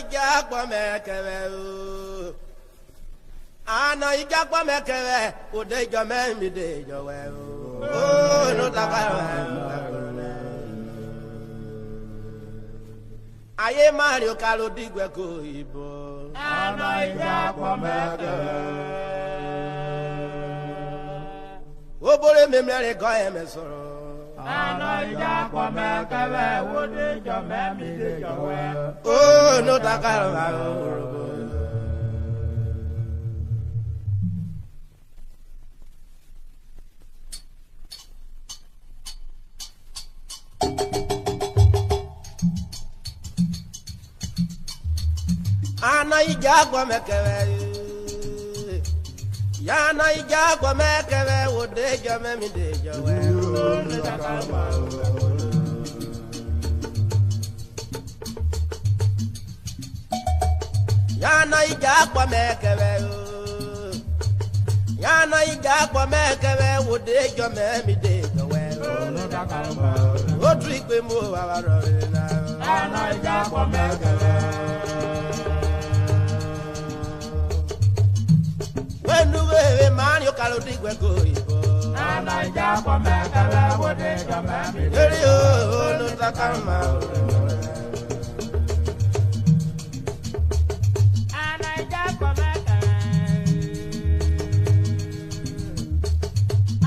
ijakwa mekere ana ijakwa mekere odejo memi dejo we o no takara aye mario kalo digwe ko ibo ana ijakwa mekere obore memere go emesoro ana ijakwa mekere odejo memi dejo we o no takara Urhobo ana ijakwa mekere yana ijakwa mekere odejo memi dejo we yana ijakwa mekere yana ijakwa mekere odejo memi dejo we otu ikpe mu baba ro na ana ijakwa mekere wenu we man yo kalo digwe go ibo ana ijakwa mekere odejo memi eri o no takama ana ijakwa mekere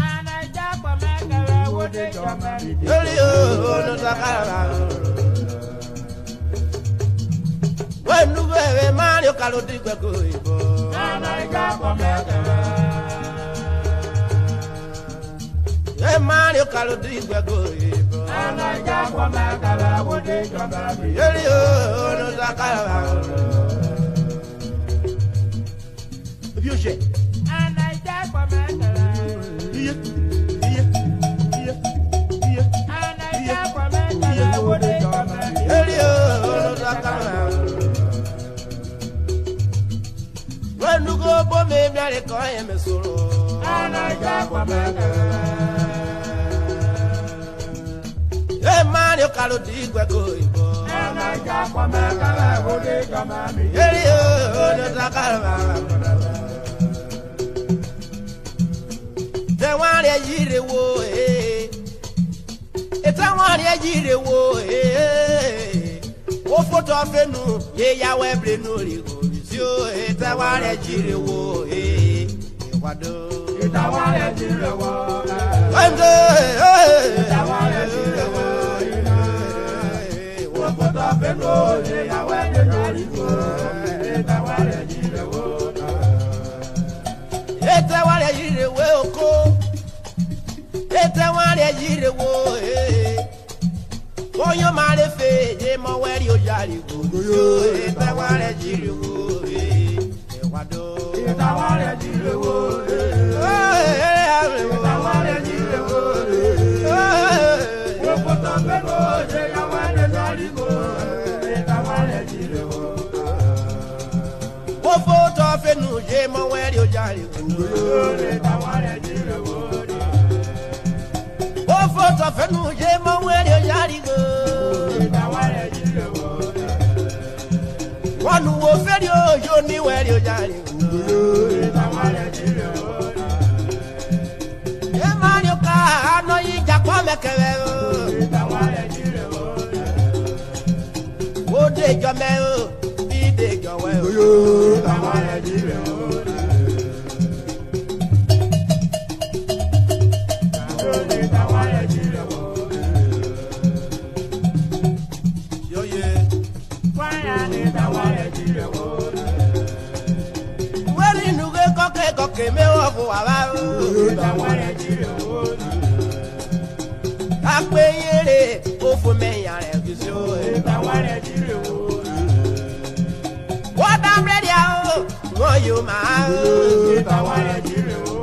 ana ijakwa mekere odejo memi eri o no takama wenu we man yo kalo digwe go ibo ana ijakwa mekere e man yo kalo digwe go ibo ana ijakwa mekere odejo memi eri o no takama biuje ana ijakwa mekere iye iye iye iye ana ijakwa mekere odejo memi eri o no takama wenu go bo me mere ko emesoro ana ijakwa mekere e man yo kalo digwe go ibo ana ijakwa mekere odejo memi eri o no takama te wan re yire wo e te wan re yire wo o foto fenu ye ya we bre no ri go si o e te wan re yire wo e wado itawale jirewo ande itawale jirewo wo foto fenu ye ya we bre no ri go itawale jirewo ete wan re yire wo oko ete wan re yire wo oyo mare fe ye mo weri o jari go yo ete wan re yire wo wado itawale jirewo itawale jirewo wo foto fenu ye ya we bre no ri go itawale jirewo o foto fenu ye mo weri o jari go itawale jirewo o foto fenu ye mo weri o jari go itawale jirewo wonu wo feri o yo ni weri o jari go itawale jirewo e mario ka ano ijakwa mekere itawale jirewo o dejo me o bi dejo we o itawale jirewo itawale jirewo yo ye kwaya itawale jirewo weri nuge koke me o fu wa o itawale jirewo ape yere o fu me yan re fi so itawale jirewo what am ready o wo yo ma itawale jirewo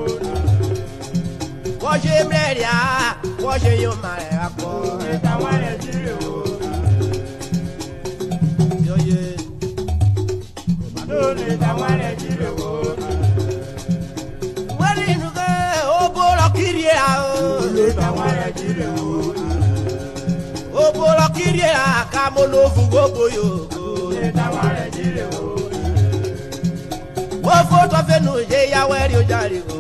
wo je ready wo je yo ma re apo itawale jirewo yo ye itawale jirewo weri nuge o bolo kirie o itawale jirewo obolo kirie aka mo no fu gbogbo yo Wo photo fenu ye ya weri o jari go.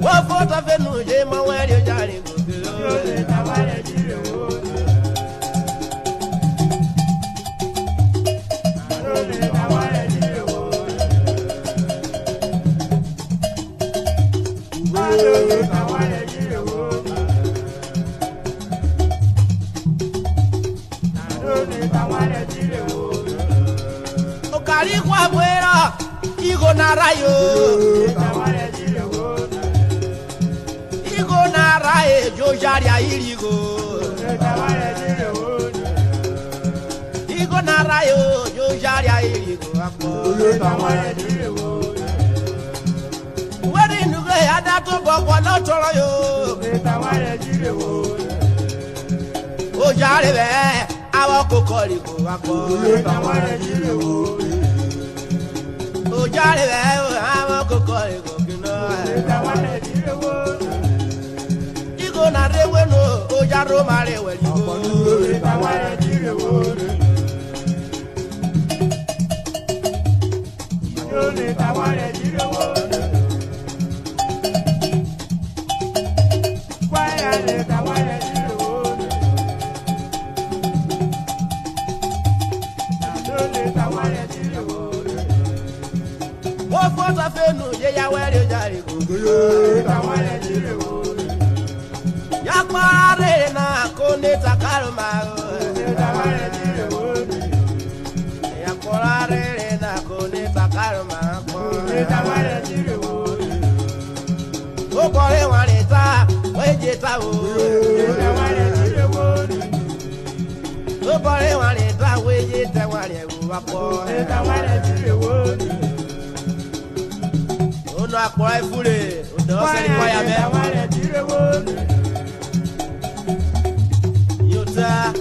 Wo photo fenu ye ma weri o jari go. Okari kwa mwera igo narayo igo naraye jojari ayirigo igo narayo jojari ayirigo akpo weri nuge adato gbogbo lotoro yo ojari be awo kokori ko akpo ojari be awo kokori ko kino igo na rewe no ojaro mare weri go wo foto fenu ye ya weri o jari go ya pare na kone takarma ya pare na kone takarma o kore wanita weje ta o kore wanita weje ta wale wa po no akpora ifure odo se ni kwa ya me yota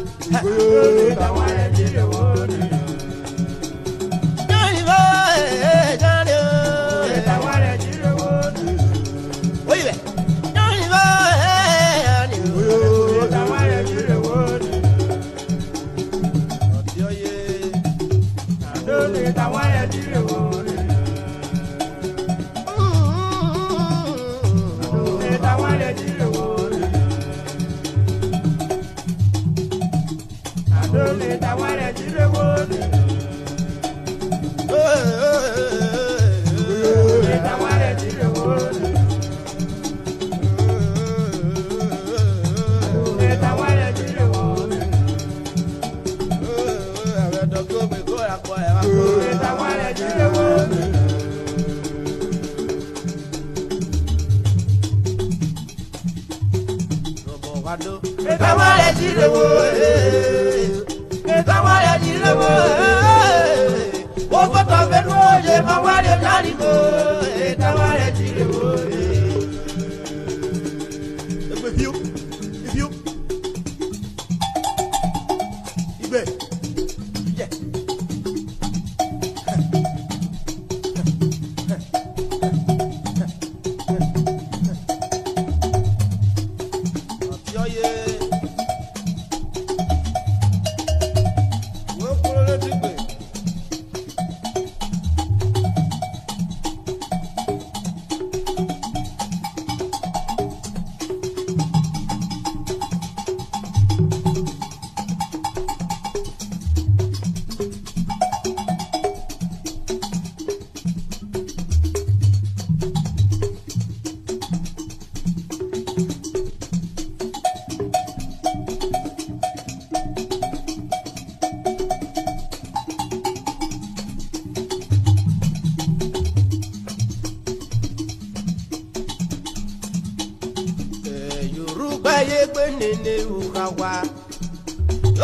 Ukagwa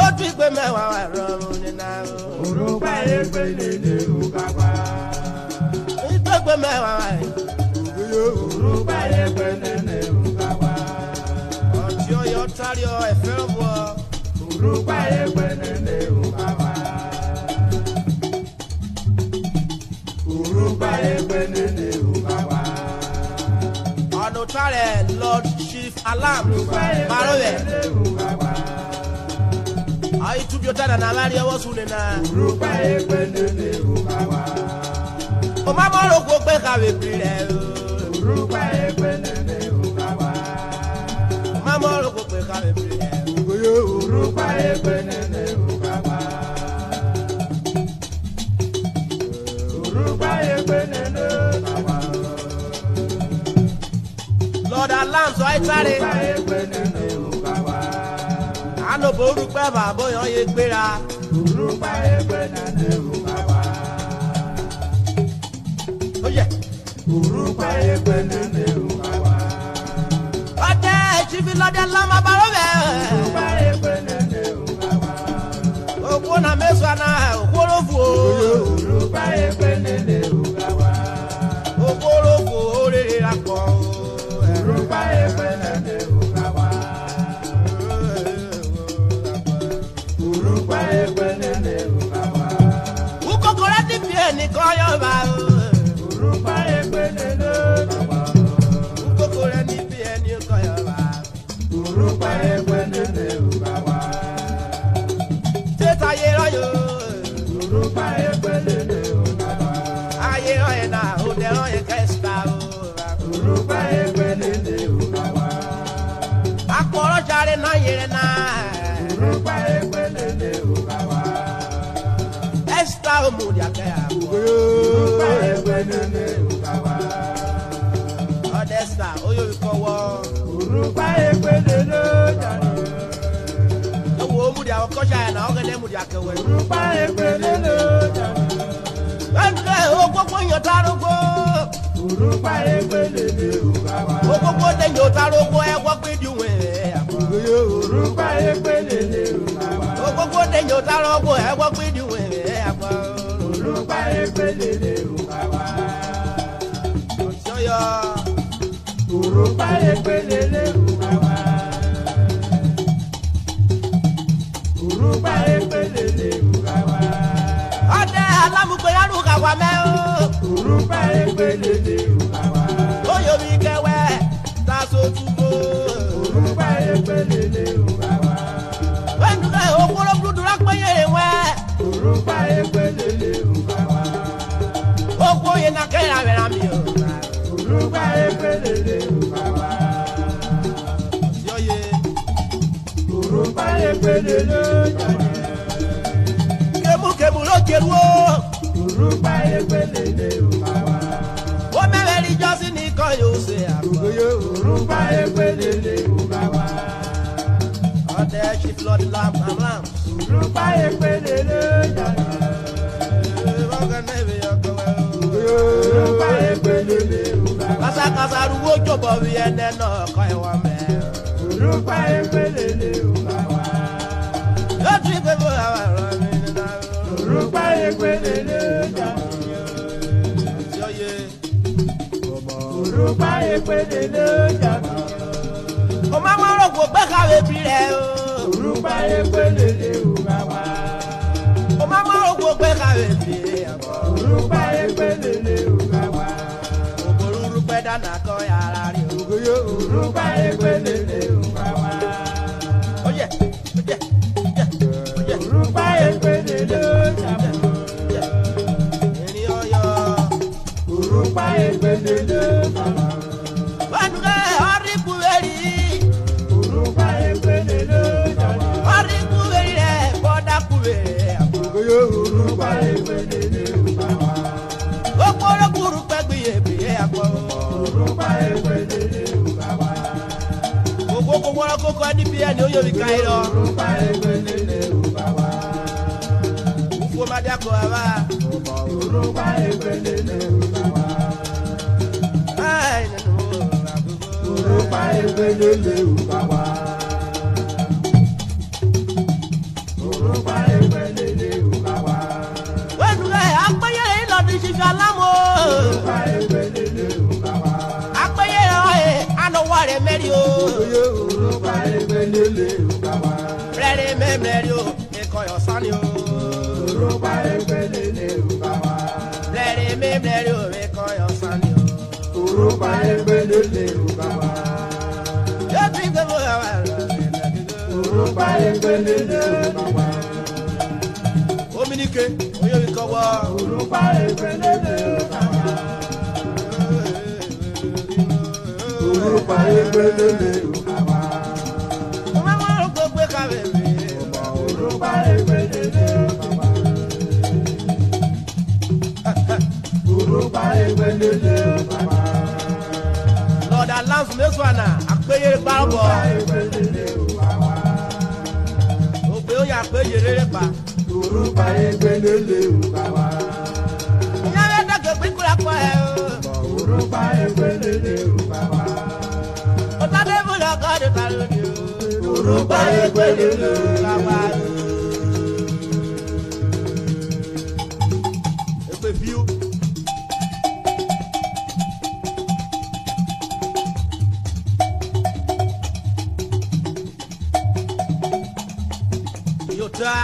otu igbe mewa waro ni na Urukpe igbe nene Ukagwa igbe mewa Urukpe igbe nene Ukagwa oti oyo tari o eferbo Urukpe igbe nene Ukagwa Urukpe igbe nene Ukagwa ono tare Lord Chief Alam Marowe Ai tu biota na lari owo sunena. Urukpe ekwenene Ukagwa. O ma mo ro ko pe ka we pire o. Urukpe ekwenene Ukagwa. O ma mo ro ko pe ka we pire. Urukpe ekwenene Ukagwa. Urukpe ekwenene Ukagwa. Lord alarm so I tare. Urukpe ekwenene Ukagwa. Ano bo Urukpe babo yan ye gbera. Urukpe ekwenene Ukagwa. Oye. Urukpe ekwenene Ukagwa. Ode chibi Lord alarm abaro be. Urukpe ekwenene Ukagwa. Ogwo na meswa na okworofu o. Urukpe ekwenene Ukagwa. Okworofu orere rapo. Urukpe ekwenene Ukagwa. Urukpe ekwenene Ukagwa. Ukokore ti bi eni kan yo ba o. Urukpe ekwenene Ukagwa. Ukokore ni bi eni kan yo ba. Urukpe ekwenene Ukagwa. Teta ye ro yo. Urukpe ekwenene Ukagwa. Aye ro ye na o de ro ye kesta o. Urukpe ekwenene Ukagwa. Akoro jare na ye na. Urukpe ekwenene Ukagwa. Esta o mu dia ke a. Urukpe ekwenene Ukagwa. Odesta o yo ko wo. Urukpe ekwenene Jani. O wo mu dia ko ja na o gele mu dia ke we. Urukpe ekwenene Jani. Ande o gbogbo yan tarogo. Urukpe ekwenene Ukagwa. O gbogbo de yan tarogo e wo pe diwe. Urukpe ekwenene Ukagwa. O gbogbo de yan tarogo e wo pe diwe. Urukpe ekwenene Ukagwa. Oyo. Urukpe ekwenene Ukagwa. Urukpe ekwenene Ukagwa. Ade alamugbe yaru ka wa me o. Urukpe ekwenene Ukagwa. Oyo mi kewe ta so tubo. Urukpe ekwenene Ukagwa. Wendu ke okoro dudu la pe ye we. Urukpe ekwenene Ukagwa. Okwo ye na ke ra vera mi o. Urukpe ekwenene Ukagwa. Yo ye. Urukpe ekwenene Jani. Kemu lo keru o. Urukpe ekwenene Ukagwa. O meweri josi ni kan yo se ago. Urukpe ekwenene Ukagwa. Ode she flood lamp and lamp. Urukpe ekwenene Jani. Oga nebe yo ko we o. Urukpe ekwenene Ukagwa. Kasa kasa ruwo jobo wi ene no ko e wa me. Urukpe ekwenene Ukagwa. Yo tri pe bo awa ro mi na. Urukpe ekwenene Jani. Yo ye. Urukpe ekwenene Jani. O ma mo ro ko gbe ka we bi re o. Urukpe ekwenene Ukagwa. O ma mo ro ko gbe ka we bi re abo. Urukpe ekwenene Ukagwa. O boru Urukpe dana ko ya ra ri o. Urukpe ekwenene Ukagwa. Oye. Oye. Oye. Urukpe ekwenene Jani. Eni oyo. Urukpe ekwenene Jani. Wendu ke ori kuweri. Urukpe ekwenene Jani. Ori kuweri re boda kuweri abo. Urukpe ekwenene Ukagwa. Okoro Urukpe gbiye biye abo. Urukpe ekwenene Ukagwa. Ogbo kokoro koko ni bi eni oyo bi kai lo. Urukpe ekwenene Ukagwa. Ufo ma dia ko aba. Urukpe ekwenene Ukagwa. Ai nenu agogo. Urukpe ekwenene Ukagwa. Urukpe ekwenene Ukagwa. Wendu ke apeye lo di sisi alamo. Urukpe ekwenene Ukagwa. Apeye ro e ano wa re meri o. Urukpe ekwenene Ukagwa. Rere me meri o. E ko yo sani o. Urukpe ekwenene Ukagwa. Rere me meri o. E ko yo sani o. Urukpe ekwenene Ukagwa. Yo tri pe bo awa ro mi na. Urukpe ekwenene Ukagwa. Nike, oyo ikowo. Urukpe ebelele ukagwa. Urukpe ebelele ukagwa. Mama gbogbo kawe mi. Urukpe ebelele ukagwa. Urukpe ebelele ukagwa. Lord allows me so na apeye gbabo. Urukpe ebelele ukagwa. Ogbe o ya apeye rere pa. Urukpe ebelele ukagwa. Yare dago pikura pa e o. Urukpe ebelele ukagwa. Otade mo lo ko de talo ni o. Urukpe ebelele ukagwa. Egbe biu. Yota.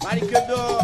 Marikedo.